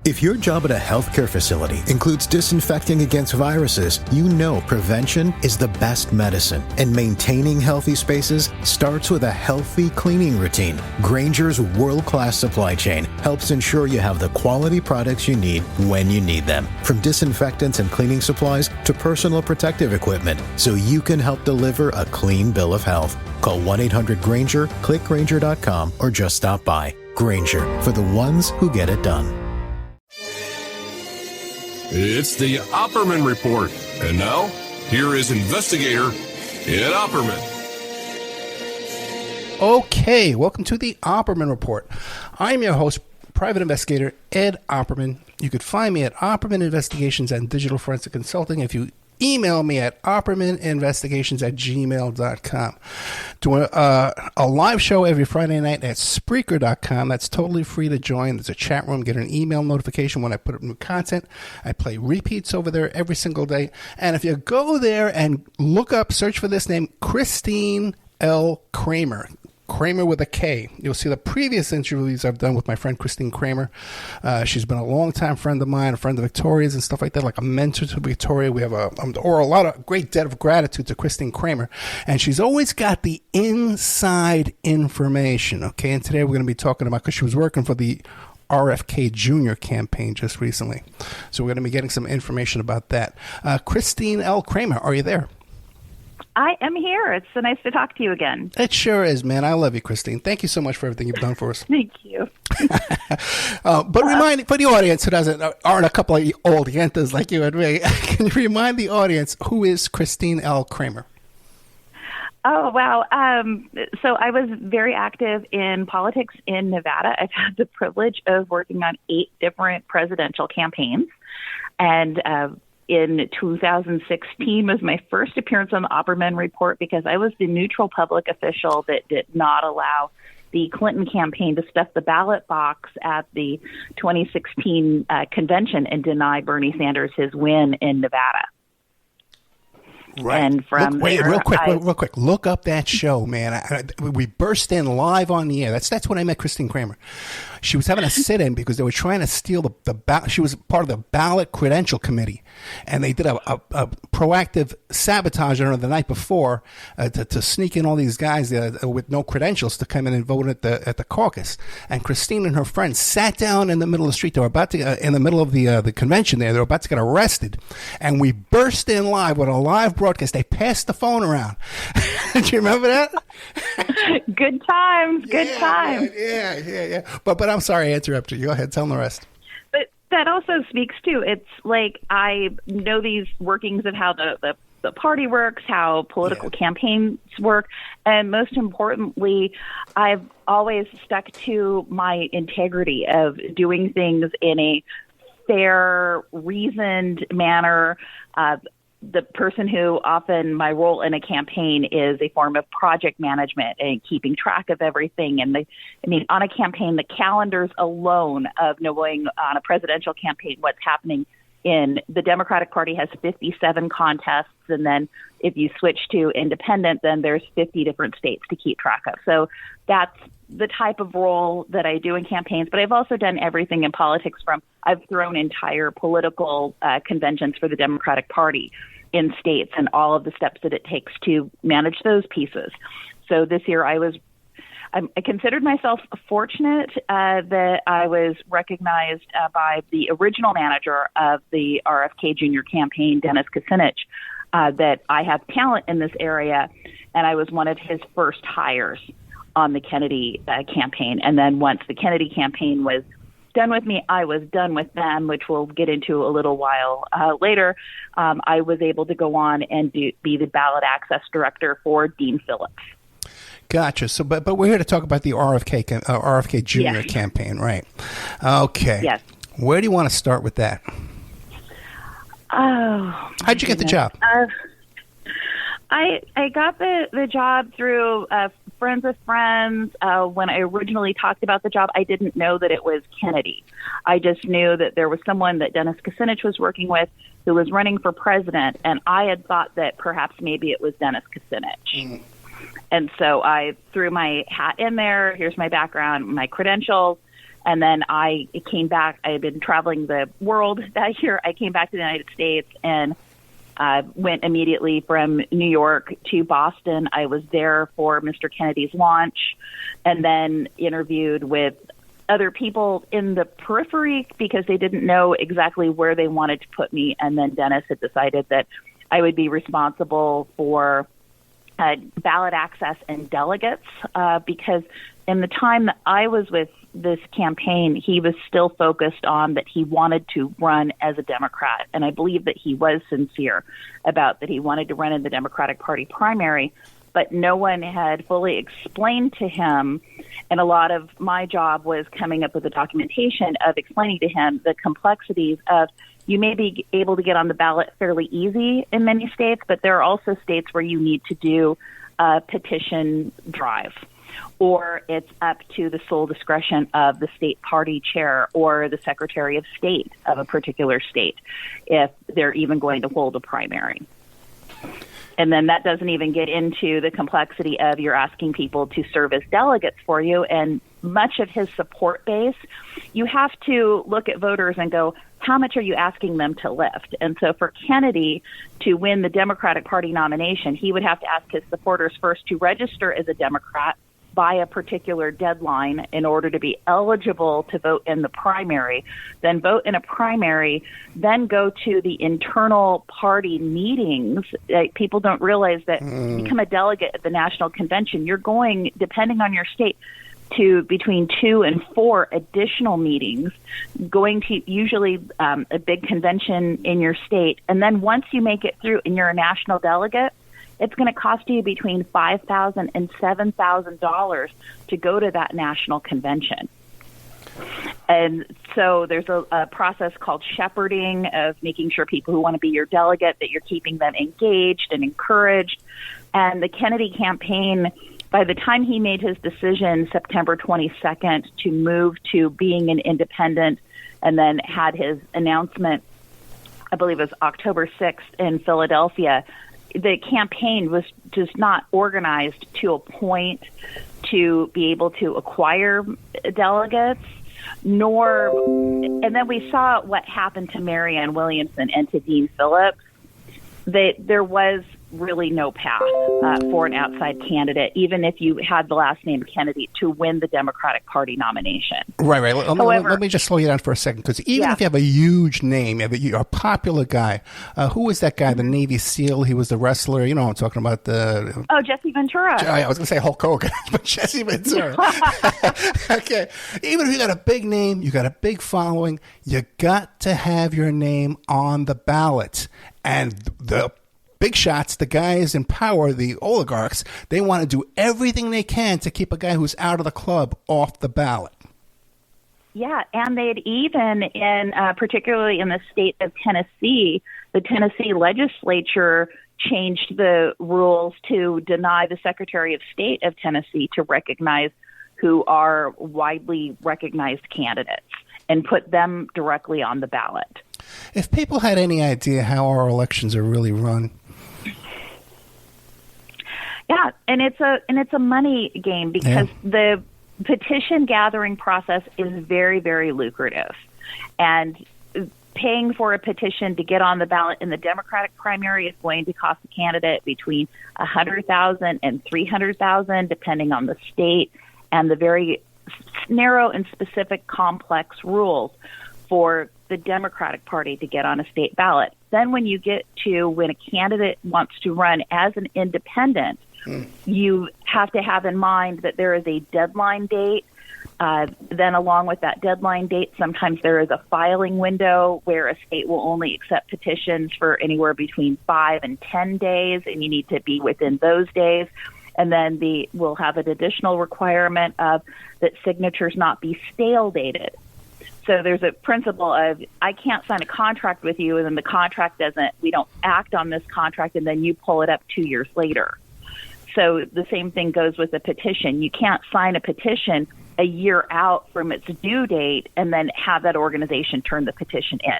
If your job at a healthcare facility includes disinfecting against viruses, you know prevention is the best medicine. And maintaining healthy spaces starts with a healthy cleaning routine. Grainger's world-class supply chain helps ensure you have the quality products you need when you need them. From disinfectants and cleaning supplies to personal protective equipment, so you can help deliver a clean bill of health. Call 1-800-GRAINGER, click Grainger.com, or just stop by. Grainger, for the ones who get it done. It's the Opperman Report. And now, here is investigator Ed Opperman. Okay, welcome to the Opperman Report. I'm your host, private investigator Ed Opperman. You could find me at Opperman Investigations and Digital Forensic Consulting if you email me at oppermaninvestigations@gmail.com. Do a live show every Friday night at Spreaker.com. That's totally free to join. There's a chat room. Get an email notification when I put up new content. I play repeats over there every single day. And if you go there and search for this name, Christine L. Kramer. Kramer with a K. You'll see the previous interviews I've done with my friend Christine Kramer. She's been a longtime friend of mine, a friend of Victoria's and stuff like that, like a mentor to Victoria. We have a lot of great debt of gratitude to Christine Kramer. And she's always got the inside information, okay? And today we're going to be talking about, because she was working for the RFK Jr. campaign just recently. So we're going to be getting some information about that. Christine L. Kramer, are you there? I am here. It's so nice to talk to you again. It sure is, man. I love you, Christine. Thank you so much for everything you've done for us. Thank you. But remind for the audience who aren't a couple of old yentas like you and me, can you remind the audience who is Christine L. Kramer? Oh, wow. So I was very active in politics in Nevada. I've had the privilege of working on 8 different presidential campaigns. And in 2016 was my first appearance on the Opperman Report because I was the neutral public official that did not allow the Clinton campaign to stuff the ballot box at the 2016 convention and deny Bernie Sanders his win in Nevada. Right. And from real quick. Look up that show, man. We burst in live on the air. That's when I met Christine Kramer. She was having a sit-in because they were trying to steal the ballot. She was part of the ballot credential committee, and they did a proactive sabotage on her the night before to sneak in all these guys with no credentials to come in and vote at the caucus. And Christine and her friends sat down in the middle of the street. They were about to in the middle of the convention there. They were about to get arrested, and we burst in live with a live broadcast. They passed the phone around. Do you remember that? Good times. Good times. Yeah. But I'm sorry I interrupted you. Go ahead. Tell them the rest. But that also speaks to, it's like I know these workings of how the party works, how political campaigns work, and most importantly, I've always stuck to my integrity of doing things in a fair, reasoned manner. The person who often my role in a campaign is a form of project management and keeping track of everything. And on a campaign, the calendars alone of knowing on a presidential campaign what's happening in the Democratic Party has 57 contests. And then if you switch to independent, then there's 50 different states to keep track of. So that's the type of role that I do in campaigns. But I've also done everything in politics I've thrown entire political conventions for the Democratic Party in states and all of the steps that it takes to manage those pieces. So this year I considered myself fortunate that I was recognized by the original manager of the RFK Jr. campaign, Dennis Kucinich, that I have talent in this area, and I was one of his first hires on the Kennedy campaign. And then once the Kennedy campaign was done with me, I was done with them, which we'll get into a little while later. I was able to go on and be the ballot access director for Dean Phillips. Gotcha. So, but we're here to talk about the RFK Jr. campaign, right? Okay. Yes. Where do you want to start with that? Oh, how'd you get the job? I got the job through friends of friends. When I originally talked about the job, I didn't know that it was Kennedy. I just knew that there was someone that Dennis Kucinich was working with who was running for president, and I had thought that perhaps maybe it was Dennis Kucinich. Mm. And so I threw my hat in there. Here's my background, my credentials, And then I came back. I had been traveling the world that year. I came back to the United States and went immediately from New York to Boston. I was there for Mr. Kennedy's launch and then interviewed with other people in the periphery because they didn't know exactly where they wanted to put me. And then Dennis had decided that I would be responsible for ballot access and delegates because in the time that I was with this campaign, he was still focused on that he wanted to run as a Democrat. And I believe that he was sincere about that he wanted to run in the Democratic Party primary, but no one had fully explained to him. And a lot of my job was coming up with the documentation of explaining to him the complexities of you may be able to get on the ballot fairly easy in many states, but there are also states where you need to do a petition drive, or it's up to the sole discretion of the state party chair or the Secretary of State of a particular state if they're even going to hold a primary. And then that doesn't even get into the complexity of you're asking people to serve as delegates for you. And much of his support base, you have to look at voters and go, how much are you asking them to lift? And so for Kennedy to win the Democratic Party nomination, he would have to ask his supporters first to register as a Democrat by a particular deadline in order to be eligible to vote in the primary, then vote in a primary, then go to the internal party meetings. People don't realize that you become a delegate at the national convention. You're going, depending on your state, to between 2 and 4 additional meetings, going to usually a big convention in your state. And then once you make it through and you're a national delegate, it's going to cost you between $5,000 and $7,000 to go to that national convention. And so there's a process called shepherding of making sure people who want to be your delegate, that you're keeping them engaged and encouraged. And the Kennedy campaign, by the time he made his decision September 22nd to move to being an independent and then had his announcement, I believe it was October 6th in Philadelphia, the campaign was just not organized to a point to be able to acquire delegates, and then we saw what happened to Marianne Williamson and to Dean Phillips, that there was really no path for an outside candidate, even if you had the last name Kennedy, to win the Democratic Party nomination. Right. Let me just slow you down for a second, because even if you have a huge name, you're a popular guy. Who was that guy, the Navy SEAL? He was the wrestler. You know what I'm talking about. Jesse Ventura. I was going to say Hulk Hogan, but Jesse Ventura. Okay. Even if you got a big name, you got a big following, you got to have your name on the ballot. And the big shots, the guys in power, the oligarchs, they want to do everything they can to keep a guy who's out of the club off the ballot. Yeah, and they'd even, particularly in the state of Tennessee, the Tennessee legislature changed the rules to deny the Secretary of State of Tennessee to recognize who are widely recognized candidates and put them directly on the ballot. If people had any idea how our elections are really run. Yeah, and it's a money game because the petition gathering process is very, very lucrative. And paying for a petition to get on the ballot in the Democratic primary is going to cost a candidate between $100,000 and $300,000, depending on the state and the very narrow and specific complex rules for the Democratic Party to get on a state ballot. Then when you get to when a candidate wants to run as an independent, you have to have in mind that there is a deadline date. Then along with that deadline date, sometimes there is a filing window where a state will only accept petitions for anywhere between 5 and 10 days, and you need to be within those days. And then we'll have an additional requirement of that signatures not be stale dated. So there's a principle of I can't sign a contract with you, and then the contract we don't act on this contract, and then you pull it up 2 years later. So the same thing goes with a petition. You can't sign a petition a year out from its due date and then have that organization turn the petition in.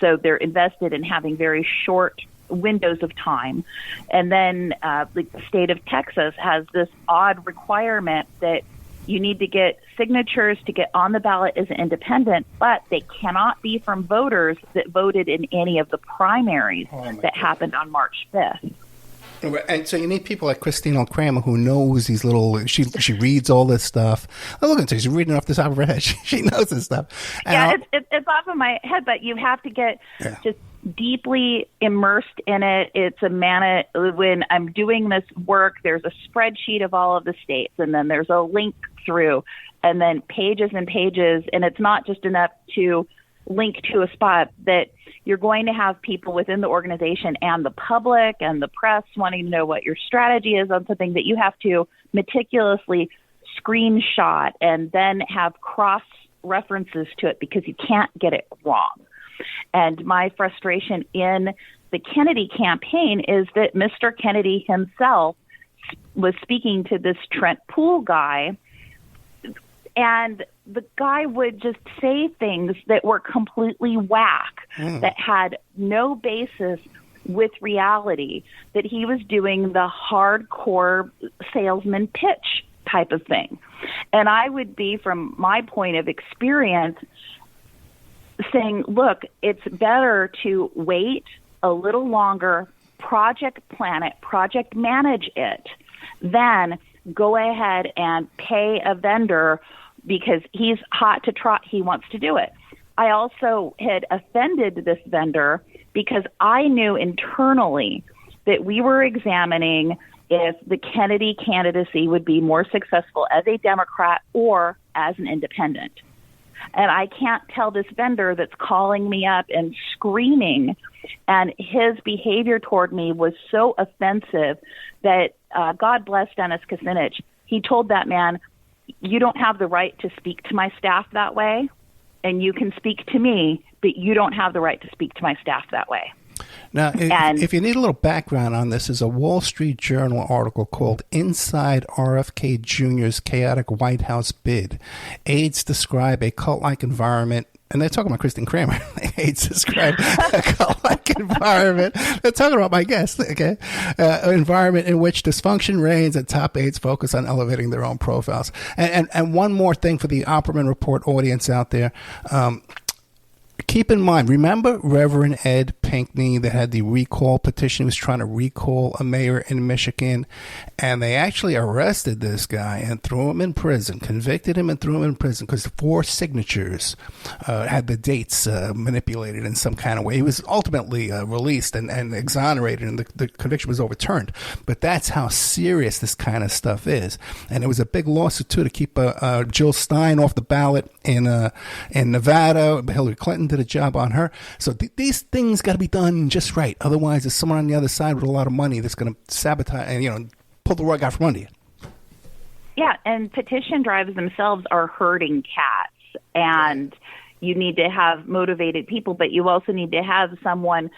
So they're invested in having very short windows of time. And then the state of Texas has this odd requirement that You need to get signatures to get on the ballot as an independent, but they cannot be from voters that voted in any of the primaries that happened on March 5th. And so you need people like Christine Kramer who knows these little. She reads all this stuff. Oh, look at her; she's reading off the top of her head. She knows this stuff. And it's off of my head, but you have to get just deeply immersed in it. It's when I'm doing this work, there's a spreadsheet of all of the states, and then there's a link through, and then pages and pages, and it's not just enough to link to a spot that you're going to have people within the organization and the public and the press wanting to know what your strategy is on something that you have to meticulously screenshot and then have cross references to it because you can't get it wrong. And my frustration in the Kennedy campaign is that Mr. Kennedy himself was speaking to this Trent Poole guy, and the guy would just say things that were completely whack, that had no basis with reality, that he was doing the hardcore salesman pitch type of thing. And I would be, from my point of experience, saying, look, it's better to wait a little longer, project plan it, project manage it, than go ahead and pay a vendor because he's hot to trot, he wants to do it. I also had offended this vendor because I knew internally that we were examining if the Kennedy candidacy would be more successful as a Democrat or as an independent. And I can't tell this vendor that's calling me up and screaming, and his behavior toward me was so offensive that God bless Dennis Kucinich. He told that man, you don't have the right to speak to my staff that way, and you can speak to me, but you don't have the right to speak to my staff that way. Now, if you need a little background on this, is a Wall Street Journal article called Inside RFK Jr.'s Chaotic White House Bid. Aides describe a cult-like environment. And they're talking about Kristen Kramer. Aides describe a cult-like environment. They're talking about my guest, okay? Environment in which dysfunction reigns and top aides focus on elevating their own profiles. And one more thing for the Opperman Report audience out there. Keep in mind, remember Reverend Ed Pinkney that had the recall petition? He was trying to recall a mayor in Michigan, and they actually arrested this guy and threw him in prison, convicted him and threw him in prison because 4 signatures had the dates manipulated in some kind of way. He was ultimately released and exonerated, and the conviction was overturned. But that's how serious this kind of stuff is. And it was a big lawsuit, too, to keep Jill Stein off the ballot in Nevada. Hillary Clinton did a job on her. So these things got to be done just right. Otherwise, there's someone on the other side with a lot of money that's going to sabotage and pull the rug out from under you. Yeah, and petition drives themselves are herding cats, and you need to have motivated people, but you also need to have someone.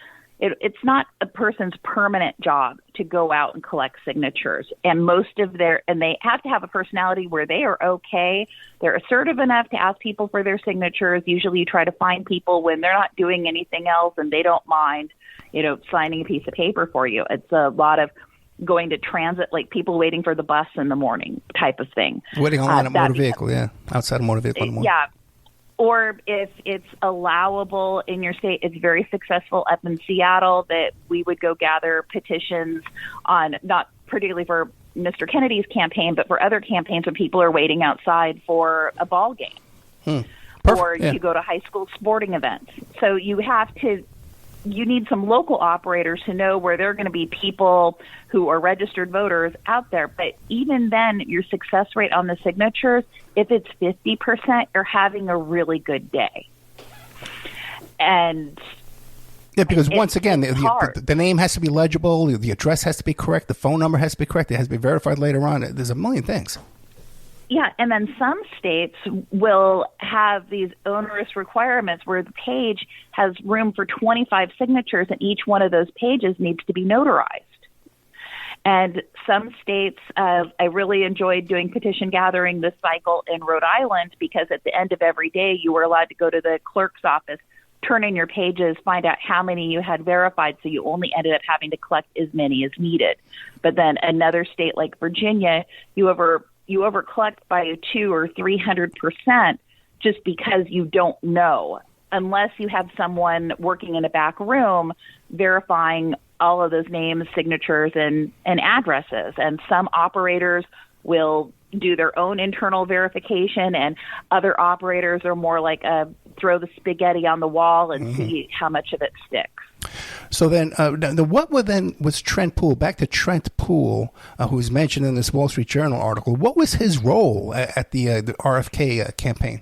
It's not a person's permanent job to go out and collect signatures, and they have to have a personality where they are okay. They're assertive enough to ask people for their signatures. Usually you try to find people when they're not doing anything else and they don't mind, signing a piece of paper for you. It's a lot of going to transit, like people waiting for the bus in the morning type of thing. Waiting online at motor vehicle, outside of motor vehicle in the morning. Yeah. Or if it's allowable in your state, it's very successful up in Seattle that we would go gather petitions on, not particularly for Mr. Kennedy's campaign, but for other campaigns when people are waiting outside for a ball game. Or you go to high school sporting events. So you need some local operators who know where there are going to be people who are registered voters out there. But even then, your success rate on the signatures, if it's 50%, you're having a really good day. And because once again, the name has to be legible, the address has to be correct, the phone number has to be correct, it has to be verified later on. There's a million things. Yeah, and then some states will have these onerous requirements where the page has room for 25 signatures, and each one of those pages needs to be notarized. And some states, I really enjoyed doing petition gathering this cycle in Rhode Island because at the end of every day, you were allowed to go to the clerk's office, turn in your pages, find out how many you had verified, so you only ended up having to collect as many as needed. But then another state like Virginia, you you over-collect by 200 or 300% just because you don't know, unless you have someone working in a back room verifying all of those names, signatures, and addresses. And some operators will do their own internal verification, and other operators are more like throw the spaghetti on the wall and see how much of it sticks. So then, was Trent Poole? Back to Trent Poole, who's mentioned in this Wall Street Journal article. What was his role at the RFK campaign?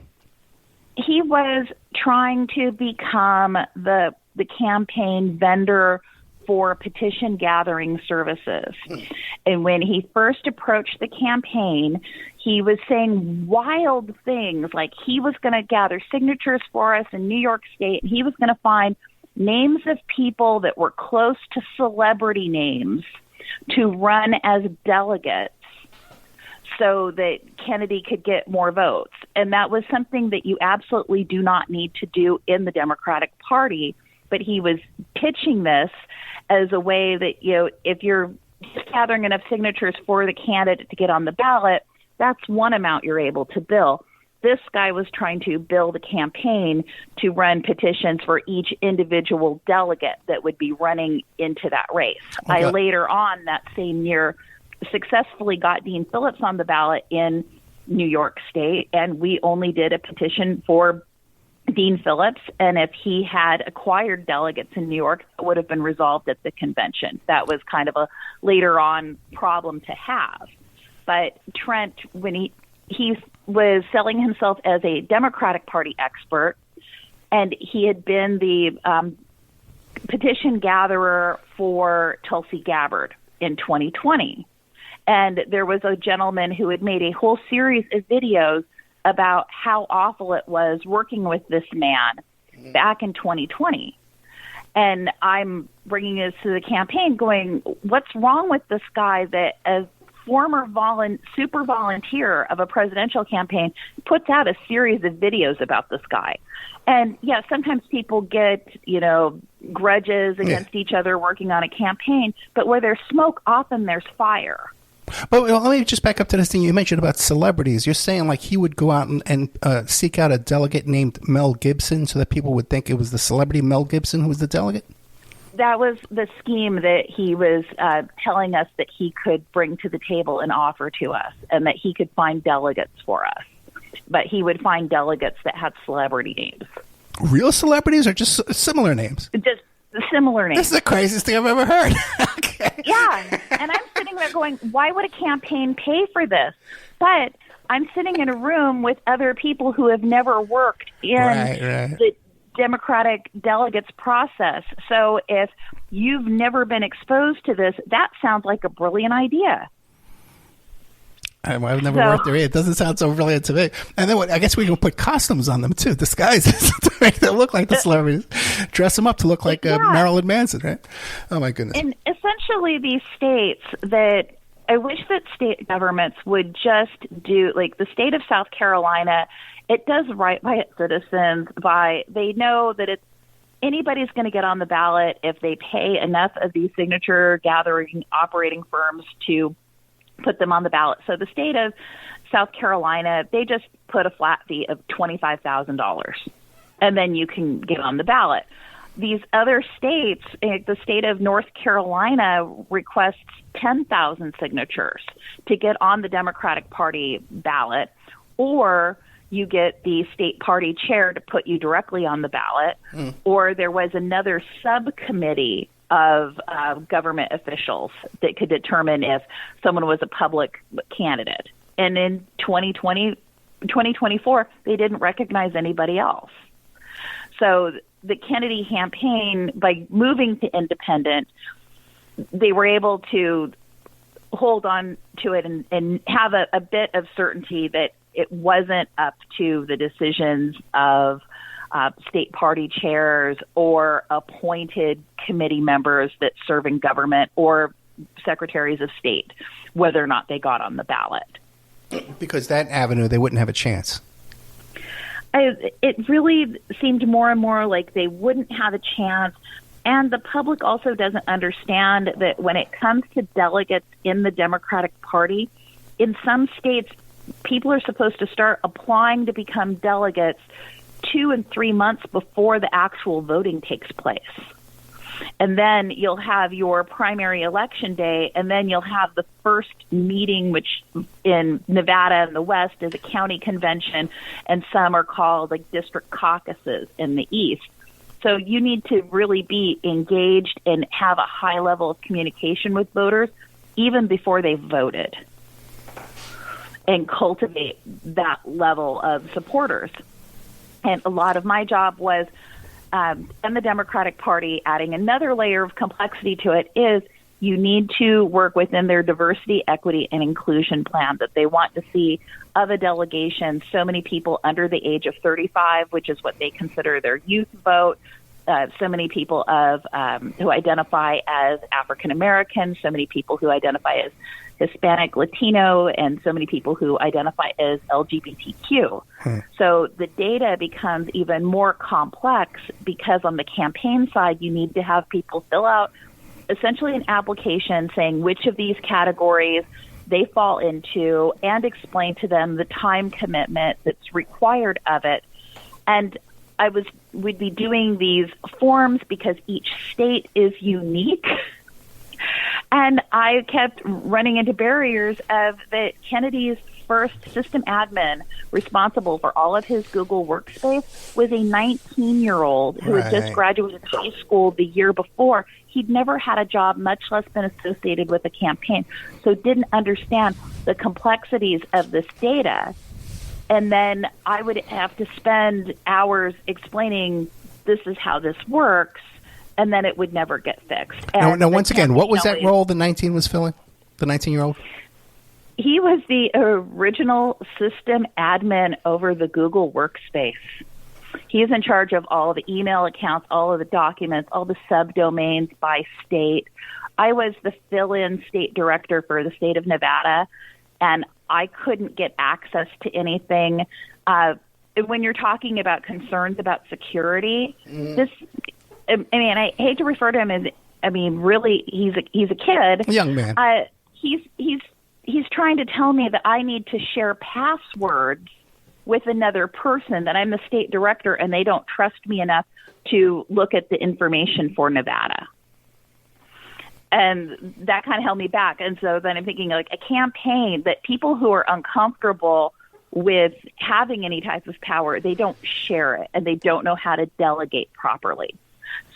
He was trying to become the campaign vendor for petition gathering services. And when he first approached the campaign, he was saying wild things like he was going to gather signatures for us in New York State, and he was going to find names of people that were close to celebrity names to run as delegates so that Kennedy could get more votes. And that was something that you absolutely do not need to do in the Democratic Party. But he was pitching this as a way that, if you're just gathering enough signatures for the candidate to get on the ballot, that's one amount you're able to bill. This guy was trying to build a campaign to run petitions for each individual delegate that would be running into that race. Okay. I later on that same year successfully got Dean Phillips on the ballot in New York State, and we only did a petition for Dean Phillips, and if he had acquired delegates in New York, that would have been resolved at the convention. That was kind of a later on problem to have. But Trent, when he was selling himself as a Democratic Party expert, and he had been the petition gatherer for Tulsi Gabbard in 2020. And there was a gentleman who had made a whole series of videos about how awful it was working with this man back in 2020. And I'm bringing this to the campaign going, what's wrong with this guy that as former super volunteer of a presidential campaign puts out a series of videos about this guy? And yeah, sometimes people get, grudges against each other working on a campaign, but where there's smoke, often there's fire. But let me just back up to this thing you mentioned about celebrities. You're saying like he would go out and seek out a delegate named Mel Gibson so that people would think it was the celebrity Mel Gibson who was the delegate? That was the scheme that he was telling us that he could bring to the table and offer to us, and that he could find delegates for us. But he would find delegates that had celebrity names. Real celebrities or just similar names? Just similar names. This is the craziest thing I've ever heard. Okay. Yeah, and I'm sitting there going, why would a campaign pay for this? But I'm sitting in a room with other people who have never worked in the Democratic delegates process. So if you've never been exposed to this, that sounds like a brilliant idea. I've never worked there. It doesn't sound so brilliant to me. And then I guess we can put costumes on them too, disguises to make them look like the celebrities. Dress them up to look like Marilyn Manson, right? Oh my goodness! And essentially, these states that I wish that state governments would just do, like the state of South Carolina, it does right by its citizens. They know that anybody's going to get on the ballot if they pay enough of these signature gathering operating firms to put them on the ballot. So the state of South Carolina, they just put a flat fee of $25,000, and then you can get on the ballot. These other states, the state of North Carolina requests 10,000 signatures to get on the Democratic Party ballot, or you get the state party chair to put you directly on the ballot, or there was another subcommittee of government officials that could determine if someone was a public candidate. And in 2024, they didn't recognize anybody else. So the Kennedy campaign, by moving to independent, they were able to hold on to it and have a bit of certainty that it wasn't up to the decisions of state party chairs or appointed committee members that serve in government or secretaries of state, whether or not they got on the ballot. Because that avenue, they wouldn't have a chance. It really seemed more and more like they wouldn't have a chance. And the public also doesn't understand that when it comes to delegates in the Democratic Party, in some states, people are supposed to start applying to become delegates 2 and 3 months before the actual voting takes place. And then you'll have your primary election day, and then you'll have the first meeting, which in Nevada in the West is a county convention, and some are called like district caucuses in the East. So you need to really be engaged and have a high level of communication with voters even before they've voted, and cultivate that level of supporters. And a lot of my job was, and the Democratic Party, adding another layer of complexity to it, is you need to work within their diversity, equity, and inclusion plan that they want to see of a delegation. So many people under the age of 35, which is what they consider their youth vote. So many people who identify as African American, so many people who identify as Hispanic, Latino, and so many people who identify as LGBTQ. So the data becomes even more complex because on the campaign side, you need to have people fill out essentially an application saying which of these categories they fall into and explain to them the time commitment that's required of it. And we'd be doing these forms because each state is unique. And I kept running into barriers of that Kennedy's first system admin responsible for all of his Google Workspace was a 19-year-old who had just graduated high school the year before. He'd never had a job, much less been associated with a campaign, so didn't understand the complexities of this data. And then I would have to spend hours explaining this is how this works, and then it would never get fixed. Now, once again, what was that role the 19 was filling? The 19-year-old? He was the original system admin over the Google Workspace. He is in charge of all the email accounts, all of the documents, all the subdomains by state. I was the fill-in state director for the state of Nevada, and I couldn't get access to anything. When you're talking about concerns about security, I hate to refer to him as, really, he's a kid. A young man. He's trying to tell me that I need to share passwords with another person, that I'm the state director, and they don't trust me enough to look at the information for Nevada. And that kind of held me back. And so then I'm thinking, like, a campaign that people who are uncomfortable with having any type of power, they don't share it, and they don't know how to delegate properly.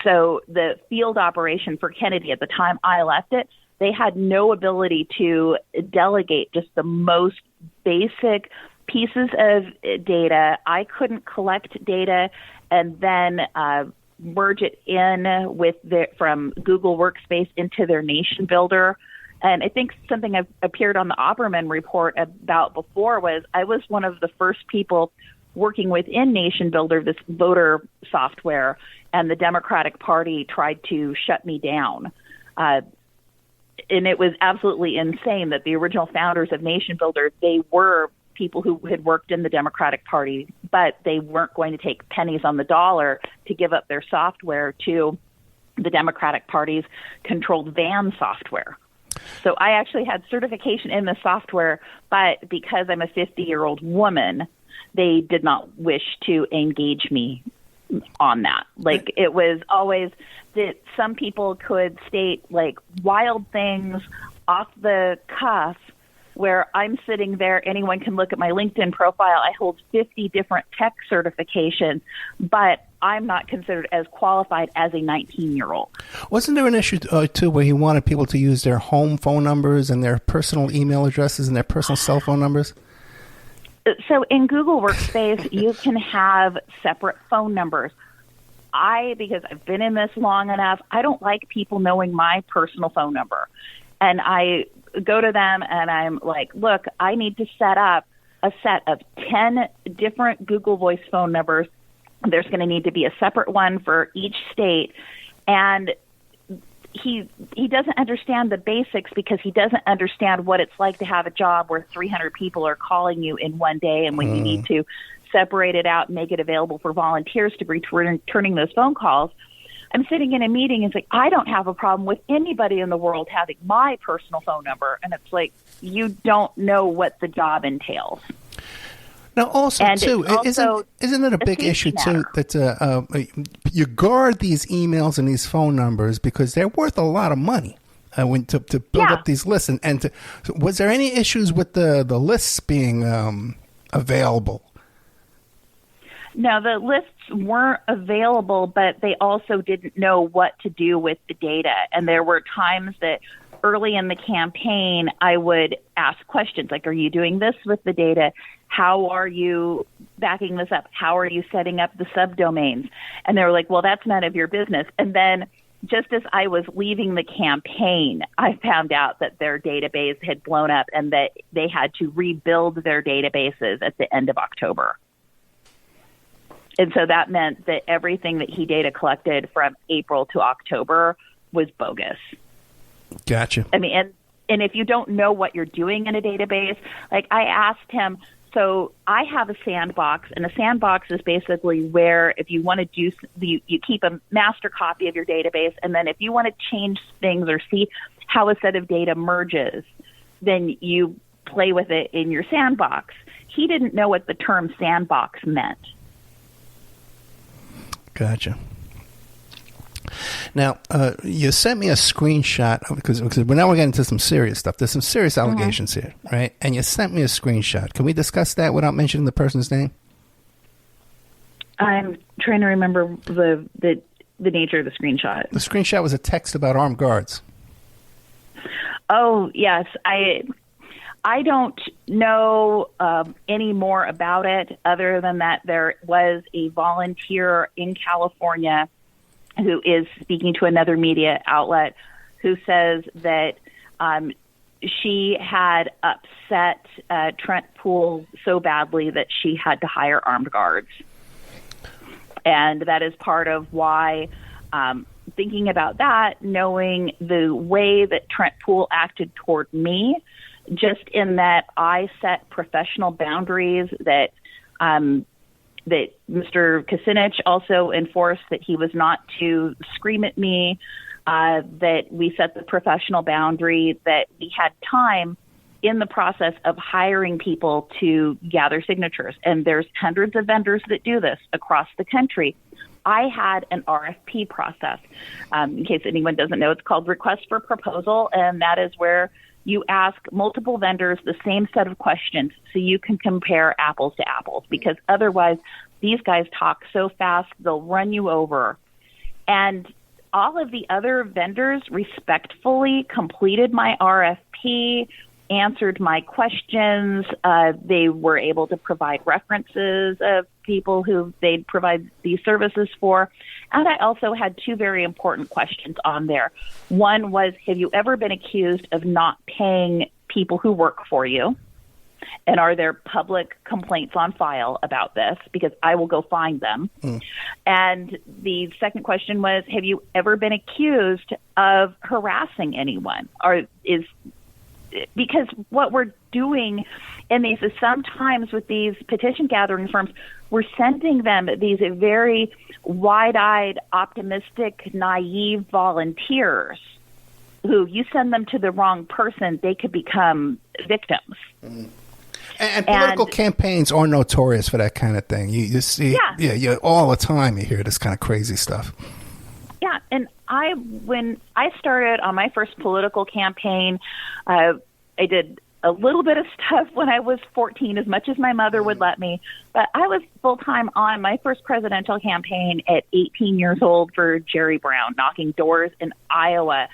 So the field operation for Kennedy at the time I left it, they had no ability to delegate just the most basic pieces of data. I couldn't collect data and then merge it in with from Google Workspace into their nation builder. And I think something I've appeared on the Opperman report about before was I was one of the first people working within Nation Builder, this voter software, and the Democratic Party tried to shut me down. And it was absolutely insane that the original founders of Nation Builder, they were people who had worked in the Democratic Party, but they weren't going to take pennies on the dollar to give up their software to the Democratic Party's controlled van software. So I actually had certification in the software, but because I'm a 50-year-old woman, they did not wish to engage me on that. Like, it was always that some people could state like wild things off the cuff where I'm sitting there, anyone can look at my LinkedIn profile. I hold 50 different tech certifications, but I'm not considered as qualified as a 19-year-old. Wasn't there an issue, too, where he wanted people to use their home phone numbers and their personal email addresses and their personal cell phone numbers? So in Google Workspace, you can have separate phone numbers. Because I've been in this long enough, I don't like people knowing my personal phone number. And I go to them and I'm like, look, I need to set up a set of 10 different Google Voice phone numbers. There's going to need to be a separate one for each state. And he doesn't understand the basics because he doesn't understand what it's like to have a job where 300 people are calling you in one day, and when you need to separate it out and make it available for volunteers to be returning those phone calls. I'm sitting in a meeting. It's like, I don't have a problem with anybody in the world having my personal phone number. And it's like, you don't know what the job entails. Now, also, And too, it's also isn't it a big safety issue, matter. too, that you guard these emails and these phone numbers because they're worth a lot of money to build up these lists? And was there any issues with the lists being available? No, the lists weren't available, but they also didn't know what to do with the data. And there were times that early in the campaign, I would ask questions like, are you doing this with the data? How are you backing this up? How are you setting up the subdomains? And they were like, well, that's none of your business. And then just as I was leaving the campaign, I found out that their database had blown up and that they had to rebuild their databases at the end of October. And so that meant that everything that he data collected from April to October was bogus. Gotcha. I mean, and if you don't know what you're doing in a database, like I asked him, so I have a sandbox, and a sandbox is basically where if you want to do, you keep a master copy of your database, and then if you want to change things or see how a set of data merges, then you play with it in your sandbox. He didn't know what the term sandbox meant. Gotcha. Now, you sent me a screenshot because now we're getting into some serious stuff. There's some serious allegations here, right? And you sent me a screenshot. Can we discuss that without mentioning the person's name? I'm trying to remember the nature of the screenshot. The screenshot was a text about armed guards. Oh, yes. I don't know any more about it other than that there was a volunteer in California who is speaking to another media outlet who says that she had upset Trent Poole so badly that she had to hire armed guards. And that is part of why, thinking about that, knowing the way that Trent Poole acted toward me, just in that I set professional boundaries that that Mr. Kucinich also enforced, that he was not to scream at me, that we set the professional boundary, that we had time in the process of hiring people to gather signatures. And there's hundreds of vendors that do this across the country. I had an RFP process. In case anyone doesn't know, it's called Request for Proposal, and that is where you ask multiple vendors the same set of questions so you can compare apples to apples, because otherwise these guys talk so fast they'll run you over. And all of the other vendors respectfully completed my RFP, answered my questions. They were able to provide references of people who they'd provide these services for. And I also had two very important questions on there. One was, have you ever been accused of not paying people who work for you? And are there public complaints on file about this? Because I will go find them. And the second question was, have you ever been accused of harassing anyone? Because what we're doing in these is sometimes with these petition gathering firms, we're sending them these very wide-eyed, optimistic, naive volunteers who you send them to the wrong person, they could become victims. And political campaigns are notorious for that kind of thing. You see, all the time you hear this kind of crazy stuff. Yeah, and when I started on my first political campaign, I did a little bit of stuff when I was 14, as much as my mother would let me. But I was full-time on my first presidential campaign at 18 years old for Jerry Brown, knocking doors in Iowa.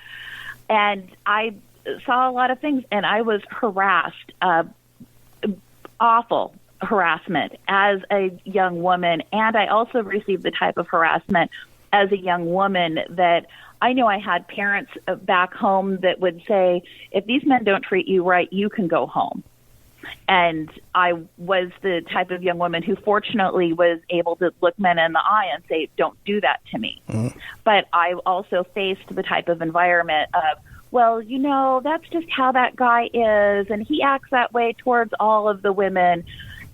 And I saw a lot of things, and I was harassed, awful harassment as a young woman. And I also received the type of harassment as a young woman that I know I had parents back home that would say, if these men don't treat you right, you can go home. And I was the type of young woman who fortunately was able to look men in the eye and say, don't do that to me. But I also faced the type of environment of, well, you know, that's just how that guy is, and he acts that way towards all of the women.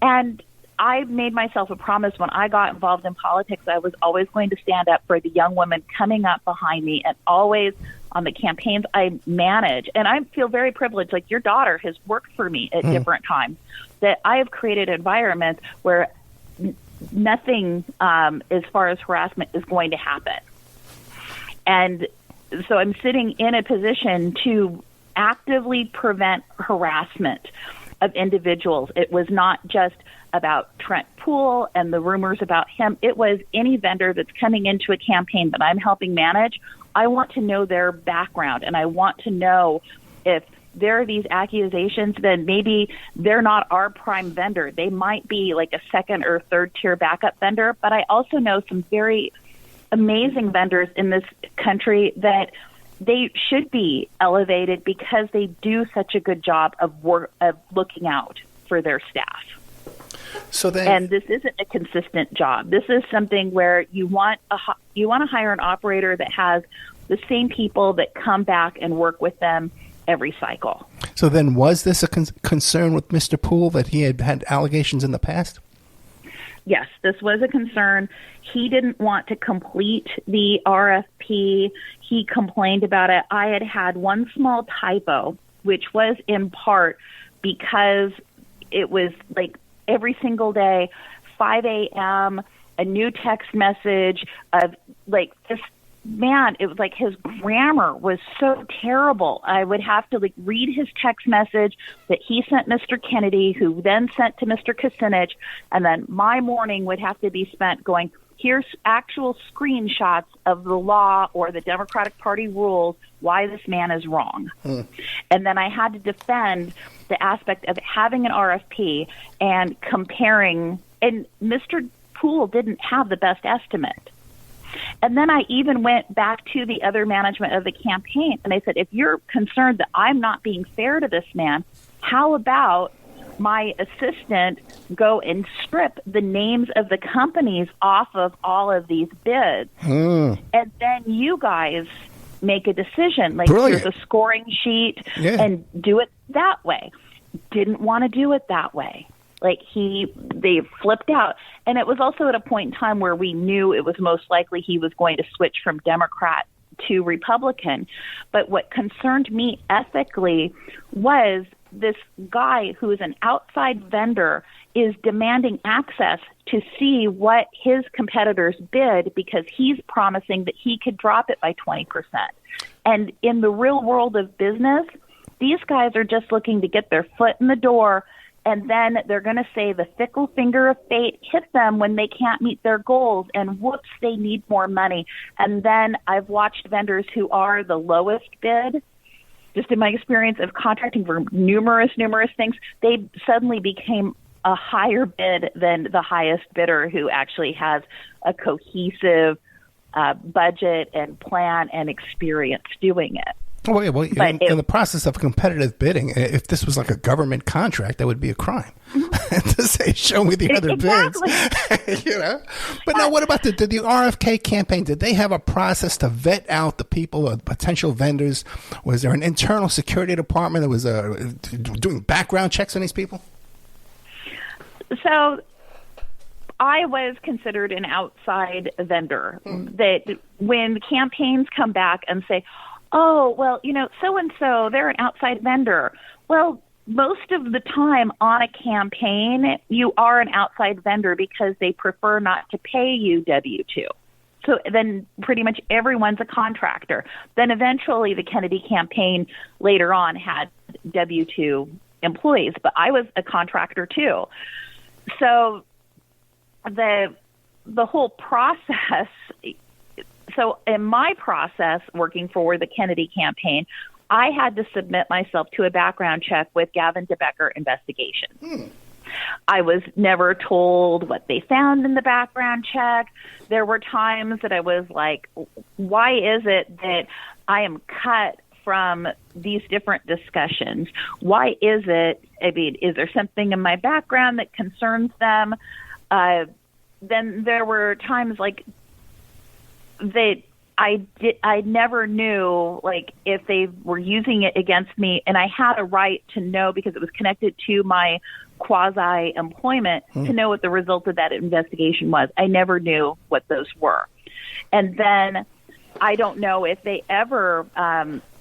And I made myself a promise when I got involved in politics, I was always going to stand up for the young women coming up behind me, and always on the campaigns I manage. And I feel very privileged, like your daughter has worked for me at different times, that I have created environments where nothing as far as harassment is going to happen. And so I'm sitting in a position to actively prevent harassment of individuals. It was not just about Trent Poole and the rumors about him. It was any vendor that's coming into a campaign that I'm helping manage. I want to know their background, and I want to know if there are these accusations, then maybe they're not our prime vendor. They might be like a second or third tier backup vendor. But I also know some very amazing vendors in this country that they should be elevated because they do such a good job of looking out for their staff. And this isn't a consistent job. This is something where you want to hire an operator that has the same people that come back and work with them every cycle. So then, was this a concern with Mr. Poole that he had allegations in the past? Yes, this was a concern. He didn't want to complete the RFP. He complained about it. I had one small typo, which was in part because it was like every single day, 5 a.m., a new text message of like this. Man, it was like his grammar was so terrible. I would have to read his text message that he sent Mr. Kennedy, who then sent to Mr. Kucinich, and then my morning would have to be spent going, here's actual screenshots of the law or the Democratic Party rules, why this man is wrong. And then I had to defend the aspect of having an RFP and comparing, and Mr. Poole didn't have the best estimate. And then I even went back to the other management of the campaign, and I said, if you're concerned that I'm not being fair to this man, how about my assistant go and strip the names of the companies off of all of these bids? And then you guys make a decision. Like, Brilliant. here's a scoring sheet, and do it that way. Didn't want to do it that way. Like they flipped out. And it was also at a point in time where we knew it was most likely he was going to switch from Democrat to Republican. But what concerned me ethically was this guy who is an outside vendor is demanding access to see what his competitors bid because he's promising that he could drop it by 20%. And in the real world of business, these guys are just looking to get their foot in the door, and then they're going to say the fickle finger of fate hit them when they can't meet their goals, and whoops, they need more money. And then I've watched vendors who are the lowest bid, just in my experience of contracting for numerous things, they suddenly became a higher bid than the highest bidder who actually has a cohesive budget and plan and experience doing it. Well, in the process of competitive bidding, if this was like a government contract, that would be a crime. To say, show me the other bids. But now, what about the RFK campaign? Did they have a process to vet out the people, potential vendors? Was there an internal security department that was doing background checks on these people? So I was considered an outside vendor. That when campaigns come back and say, oh, well, so-and-so, they're an outside vendor. Well, most of the time on a campaign, you are an outside vendor because they prefer not to pay you W-2. So then pretty much everyone's a contractor. Then eventually the Kennedy campaign later on had W-2 employees, but I was a contractor too. So the whole process... So in my process working for the Kennedy campaign, I had to submit myself to a background check with Gavin DeBecker investigation. I was never told what they found in the background check. There were times that I was like, why is it that I am cut from these different discussions? Why is it? I mean, is there something in my background that concerns them? Then there were times like that I never knew, like, if they were using it against me, and I had a right to know because it was connected to my quasi-employment to know what the result of that investigation was. I never knew what those were. And then I don't know if they ever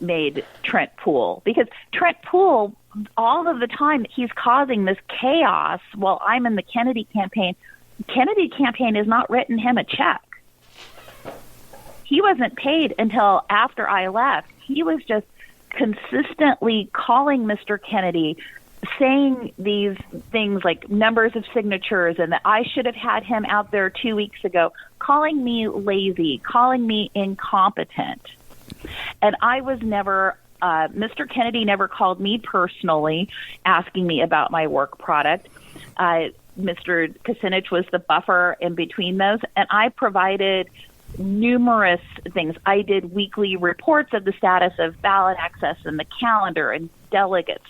made Trent Poole, because Trent Poole, all of the time, he's causing this chaos while I'm in the Kennedy campaign. Kennedy campaign has not written him a check. He wasn't paid until after I left. He was just consistently calling Mr. Kennedy, saying these things like numbers of signatures and that I should have had him out there 2 weeks ago, calling me lazy, calling me incompetent. And I was never, Mr. Kennedy never called me personally asking me about my work product. Mr. Kucinich was the buffer in between those, and I provided numerous things. I did weekly reports of the status of ballot access and the calendar and delegates.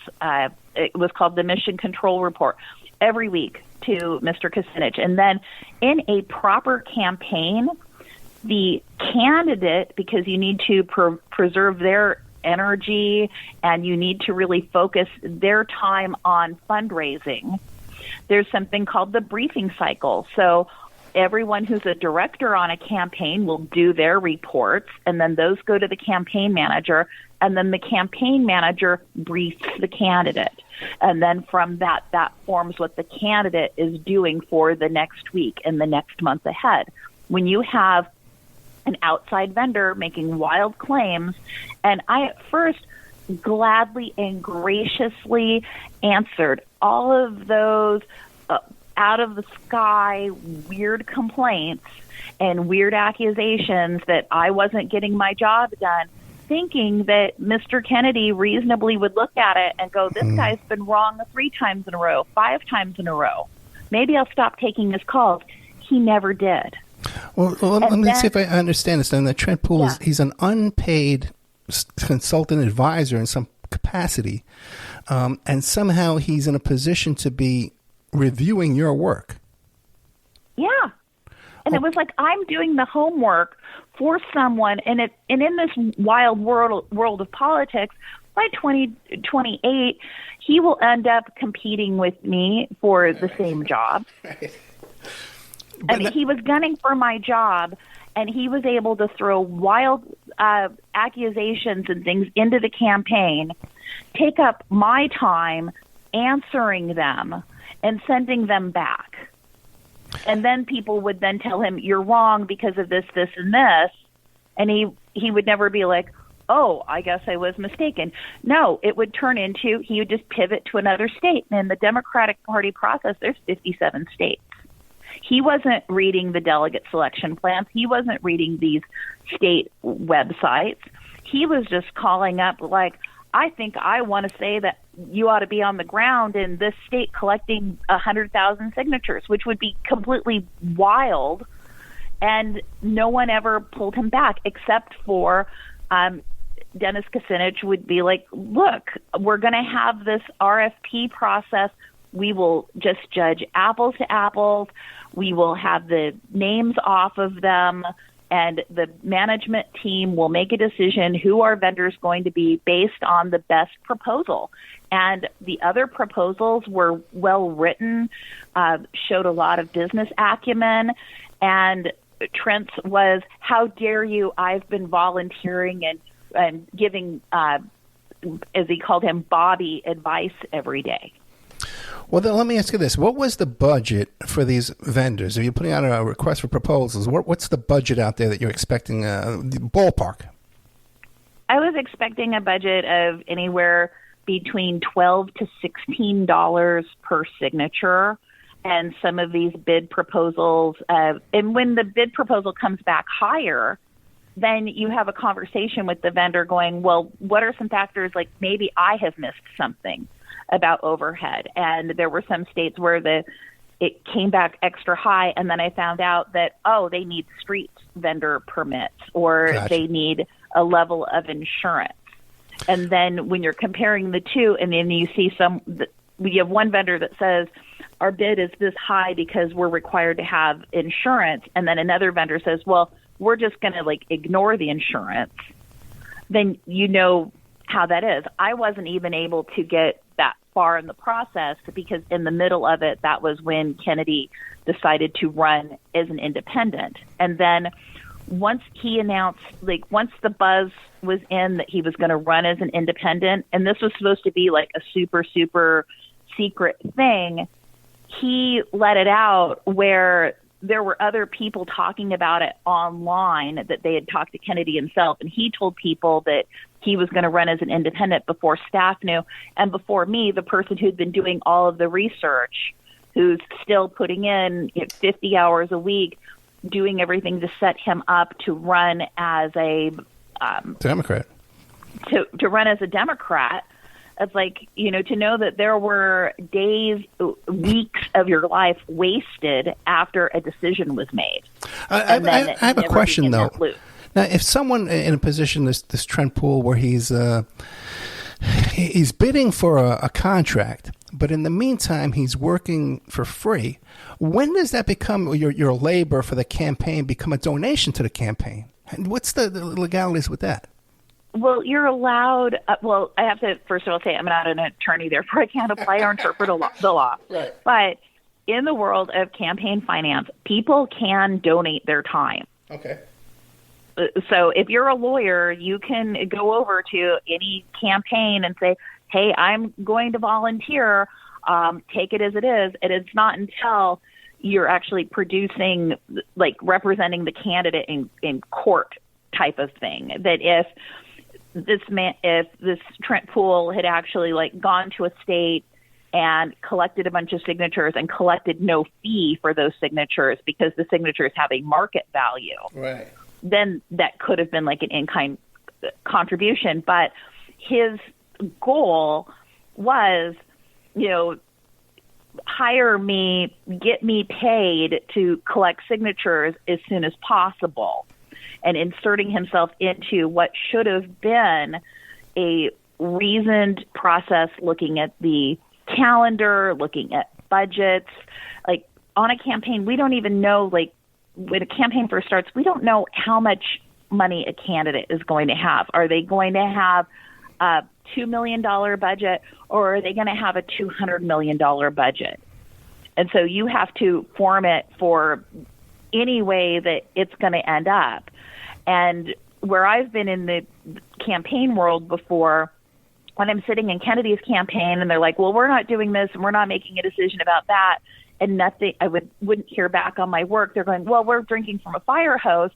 It was called the Mission Control Report every week to Mr. Kucinich. And then in a proper campaign, the candidate, because you need to preserve their energy and you need to really focus their time on fundraising, there's something called the briefing cycle. So everyone who's a director on a campaign will do their reports, and then those go to the campaign manager, and then the campaign manager briefs the candidate. And then from that forms what the candidate is doing for the next week and the next month ahead. When you have an outside vendor making wild claims, and I at first gladly and graciously answered all of those out of the sky weird complaints and weird accusations that I wasn't getting my job done, thinking that Mr. Kennedy reasonably would look at it and go, this guy's been wrong 3 times in a row, 5 times in a row. Maybe I'll stop taking his calls. He never did. Well, let me see if I understand this. Then that Trent Poole, he's an unpaid consultant advisor in some capacity, and somehow he's in a position to be reviewing your work. Yeah. And it was like, I'm doing the homework for someone, and in this wild world of politics, by 2028, he will end up competing with me for the same job. Right. I mean, he was gunning for my job, and he was able to throw wild accusations and things into the campaign, take up my time answering them and sending them back. And then people would then tell him, you're wrong because of this, this, and this. And he would never be like, oh, I guess I was mistaken. No, it would turn into, he would just pivot to another state. And in the Democratic Party process, there's 57 states. He wasn't reading the delegate selection plans. He wasn't reading these state websites. He was just calling up like, I think I want to say that you ought to be on the ground in this state collecting 100,000 signatures, which would be completely wild. And no one ever pulled him back except for Dennis Kucinich would be like, look, we're going to have this RFP process. We will just judge apples to apples. We will have the names off of them, and the management team will make a decision who our vendor is going to be based on the best proposal. And the other proposals were well written, showed a lot of business acumen, and Trent's was, how dare you, I've been volunteering and giving, as he called him, Bobby advice every day. Well, then let me ask you this. What was the budget for these vendors? Are you putting out a request for proposals? What's the budget out there that you're expecting, ballpark? I was expecting a budget of anywhere between $12 to $16 per signature. And some of these bid proposals, and when the bid proposal comes back higher, then you have a conversation with the vendor going, well, what are some factors, like maybe I have missed something about overhead. And there were some states where it came back extra high, and then I found out that, oh, they need street vendor permits, or Gotcha. They need a level of insurance. And then when you're comparing the two, and then you see we have one vendor that says, our bid is this high because we're required to have insurance, and then another vendor says, well, we're just going to ignore the insurance, then you know how that is. I wasn't even able to get that far in the process, because in the middle of it, that was when Kennedy decided to run as an independent. And then once he announced, like once the buzz was in that he was going to run as an independent, and this was supposed to be like a super, super secret thing, he let it out where there were other people talking about it online, that they had talked to Kennedy himself, and he told people that he was going to run as an independent before staff knew, and before me, the person who'd been doing all of the research, who's still putting in 50 hours a week, doing everything to set him up to run as a Democrat. To run as a Democrat. It's like, to know that there were days, weeks of your life wasted after a decision was made. I have a question, though. Now, if someone in a position, this Trent Poole, where he's bidding for a contract, but in the meantime, he's working for free, when does that become your labor for the campaign become a donation to the campaign? And what's the legalities with that? Well, you're allowed. Well, I have to first of all say I'm not an attorney, therefore I can't apply or interpret the law. Right. But in the world of campaign finance, people can donate their time. Okay. So if you're a lawyer, you can go over to any campaign and say, "Hey, I'm going to volunteer. Take it as it is." And it's not until you're actually producing, like representing the candidate in court type of thing, that if this Trent Poole had actually like gone to a state and collected a bunch of signatures and collected no fee for those signatures because the signatures have a market value, right, then that could have been like an in-kind contribution. But his goal was, hire me, get me paid to collect signatures as soon as possible, and inserting himself into what should have been a reasoned process, looking at the calendar, looking at budgets. Like on a campaign, we don't even know, like when a campaign first starts, we don't know how much money a candidate is going to have. Are they going to have a $2 million budget, or are they going to have a $200 million budget? And so you have to form it for any way that it's going to end up. And where I've been in the campaign world before, when I'm sitting in Kennedy's campaign and they're like, well, we're not doing this and we're not making a decision about that, and nothing, I wouldn't hear back on my work. They're going, well, we're drinking from a fire hose.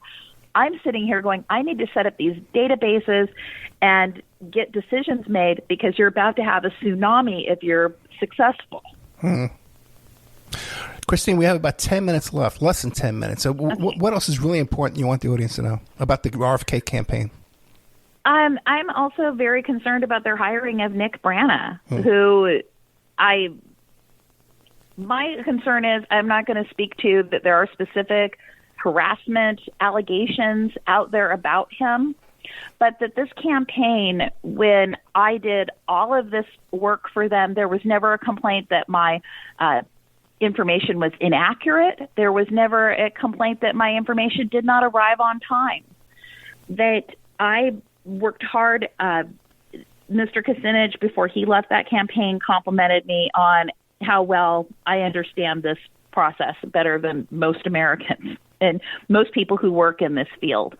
I'm sitting here going, I need to set up these databases and get decisions made, because you're about to have a tsunami if you're successful. Christine, we have about 10 minutes left, less than 10 minutes. So what else is really important you want the audience to know about the RFK campaign? I'm also very concerned about their hiring of Nick Brana, who my concern is, I'm not going to speak to that there are specific harassment allegations out there about him, but that this campaign, when I did all of this work for them, there was never a complaint that my information was inaccurate. There was never a complaint that my information did not arrive on time. That I worked hard. Mr. Kucinich, before he left that campaign, complimented me on how well I understand this process better than most Americans and most people who work in this field.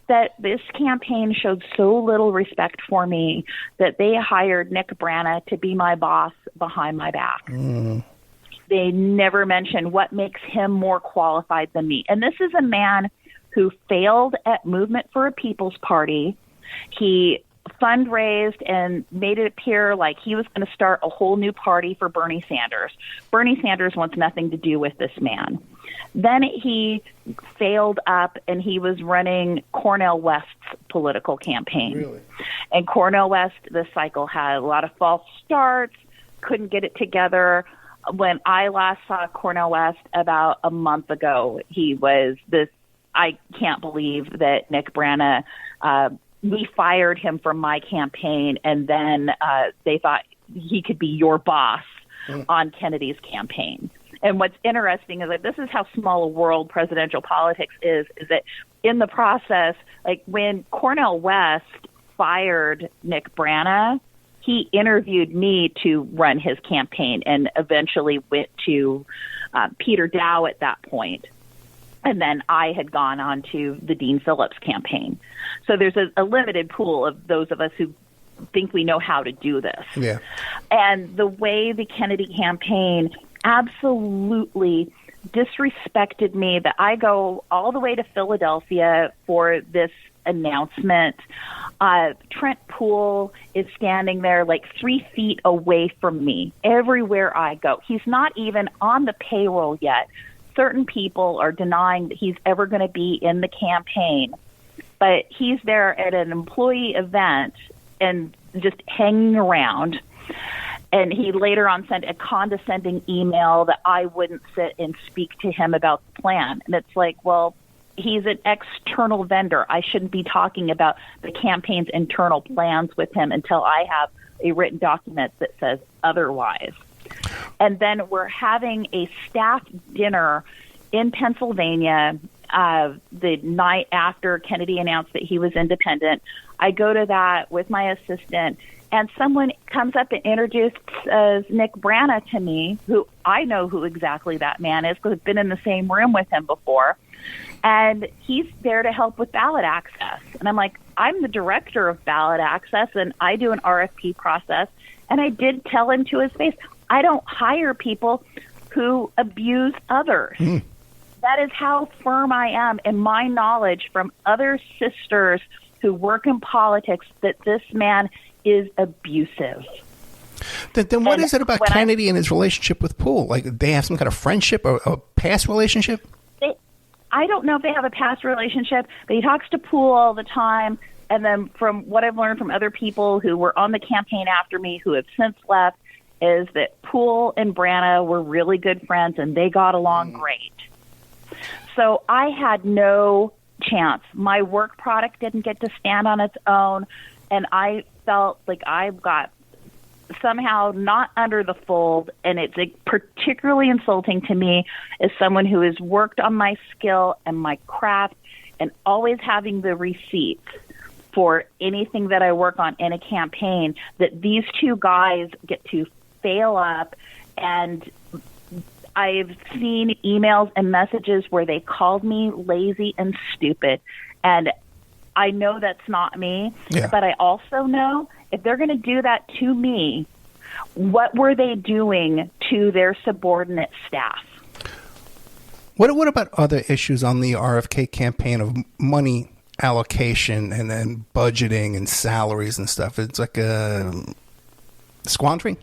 That this campaign showed so little respect for me that they hired Nick Brana to be my boss behind my back. They never mentioned what makes him more qualified than me. And this is a man who failed at Movement for a People's Party. He fundraised and made it appear like he was going to start a whole new party for Bernie Sanders. Bernie Sanders wants nothing to do with this man. Then he failed up and he was running Cornel West's political campaign. Really? And Cornel West, this cycle, had a lot of false starts, couldn't get it together. When I last saw Cornel West about a month ago, he was this, I can't believe that Nick Brana, we fired him from my campaign, and then they thought he could be your boss on Kennedy's campaign. And what's interesting is that this is how small a world presidential politics is that in the process, like when Cornel West fired Nick Brana, he interviewed me to run his campaign and eventually went to Peter Dow at that point. And then I had gone on to the Dean Phillips campaign. So there's a limited pool of those of us who think we know how to do this. Yeah. And the way the Kennedy campaign absolutely disrespected me, that I go all the way to Philadelphia for this announcement. Trent Poole is standing there like 3 feet away from me everywhere I go. He's not even on the payroll yet. Certain people are denying that he's ever going to be in the campaign, but he's there at an employee event and just hanging around. And he later on sent a condescending email that I wouldn't sit and speak to him about the plan. And it's like, well, he's an external vendor. I shouldn't be talking about the campaign's internal plans with him until I have a written document that says otherwise. And then we're having a staff dinner in Pennsylvania the night after Kennedy announced that he was independent. I go to that with my assistant, and someone comes up and introduces Nick Brana to me, who I know who exactly that man is because I've been in the same room with him before. And he's there to help with ballot access. And I'm like, I'm the director of ballot access, and I do an RFP process. And I did tell him to his face, I don't hire people who abuse others. That is how firm I am in my knowledge from other sisters who work in politics that this man is abusive. Then what is it about Kennedy and his relationship with Poole? Like, they have some kind of friendship or a past relationship? I don't know if they have a past relationship, but he talks to Poole all the time. And then from what I've learned from other people who were on the campaign after me who have since left is that Poole and Brana were really good friends and they got along great. So I had no chance. My work product didn't get to stand on its own, and I felt like I got somehow not under the fold, and it's particularly insulting to me as someone who has worked on my skill and my craft and always having the receipts for anything that I work on in a campaign, that these two guys get to fail up. And I've seen emails and messages where they called me lazy and stupid. And I know that's not me, but I also know if they're going to do that to me, what were they doing to their subordinate staff? What about other issues on the RFK campaign of money allocation and then budgeting and salaries and stuff? It's like a squandering.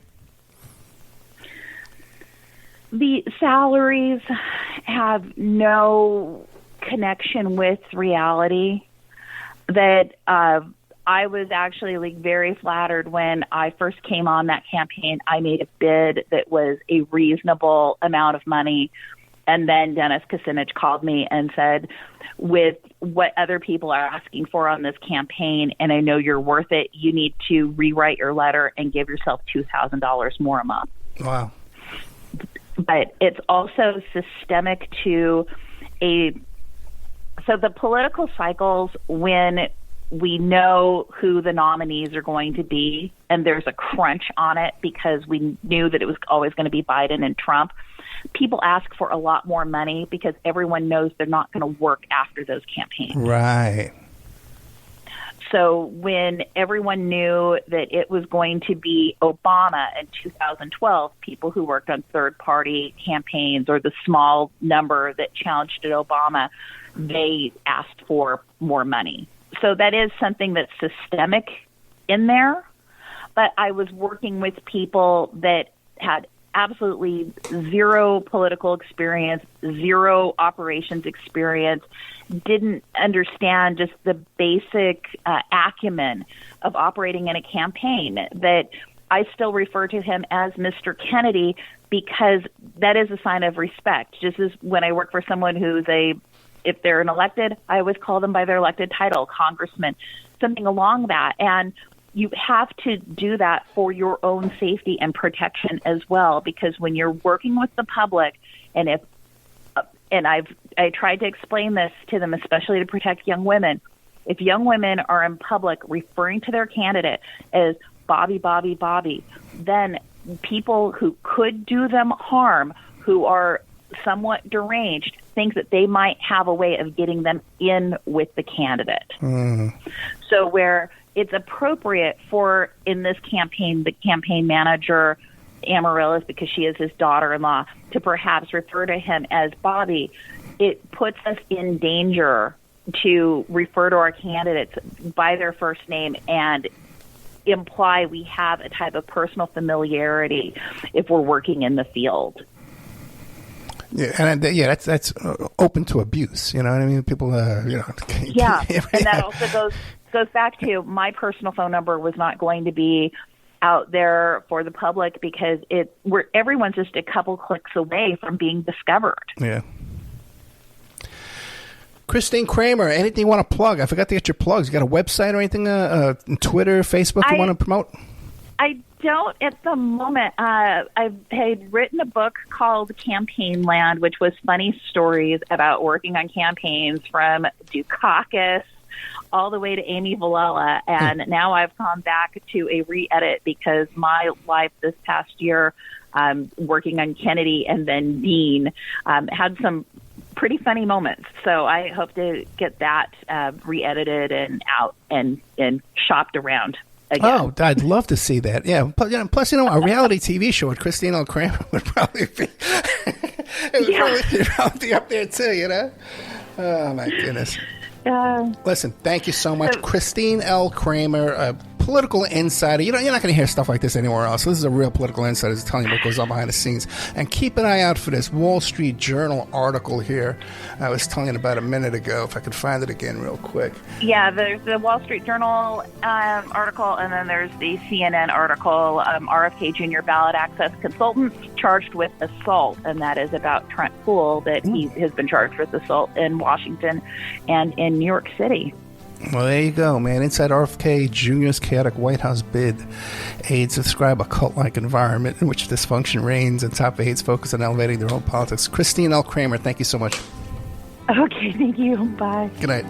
The salaries have no connection with reality. That I was actually like very flattered when I first came on that campaign. I made a bid that was a reasonable amount of money. And then Dennis Kucinich called me and said, with what other people are asking for on this campaign, and I know you're worth it, you need to rewrite your letter and give yourself $2,000 more a month. Wow. But it's also systemic to so the political cycles, when we know who the nominees are going to be, and there's a crunch on it because we knew that it was always going to be Biden and Trump, people ask for a lot more money because everyone knows they're not going to work after those campaigns. Right. So when everyone knew that it was going to be Obama in 2012, people who worked on third-party campaigns or the small number that challenged Obama, they asked for more money. So that is something that's systemic in there. But I was working with people that had absolutely zero political experience, zero operations experience, didn't understand just the basic acumen of operating in a campaign. That I still refer to him as Mr. Kennedy because that is a sign of respect. Just as when I work for someone who's if they're an elected, I always call them by their elected title, congressman, something along that. And you have to do that for your own safety and protection as well, because when you're working with the public, and I tried to explain this to them, especially to protect young women. If young women are in public referring to their candidate as Bobby, then people who could do them harm, who are somewhat deranged, think that they might have a way of getting them in with the candidate. So where it's appropriate for, in this campaign, the campaign manager, Amaryllis, because she is his daughter-in-law, to perhaps refer to him as Bobby, it puts us in danger to refer to our candidates by their first name and imply we have a type of personal familiarity if we're working in the field. Yeah, and that's open to abuse. You know what I mean? People, Yeah, and that also goes back to my personal phone number was not going to be out there for the public because everyone's just a couple clicks away from being discovered. Yeah. Christine Kramer, anything you want to plug? I forgot to get your plugs. You got a website or anything? Twitter, Facebook you want to promote? I don't at the moment. I had written a book called Campaign Land, which was funny stories about working on campaigns from Dukakis all the way to Amy Villela. And now I've gone back to a re-edit because my life this past year, working on Kennedy and then Dean, had some pretty funny moments. So I hope to get that re-edited and out and shopped around again. Oh, I'd love to see that. Yeah. Plus, a reality TV show with Christine L. Kramer would probably be, probably be up there too, Oh, my goodness. Listen, thank you so much. Christine L. Kramer, a political insider. You're not going to hear stuff like this anywhere else. This is a real political insider. It's telling you what goes on behind the scenes. And keep an eye out for this Wall Street Journal article here. I was telling you about a minute ago, if I could find it again real quick. Yeah, there's the Wall Street Journal article, and then there's the CNN article, RFK Jr. ballot access consultant charged with assault, and that is about Trent Poole, that he has been charged with assault in Washington and in New York City. Well, there you go, man. Inside RFK Jr.'s chaotic White House bid, aides describe a cult-like environment in which dysfunction reigns and top aides focus on elevating their own politics. Christine L. Kramer, thank you so much. Okay, thank you. Bye. Good night.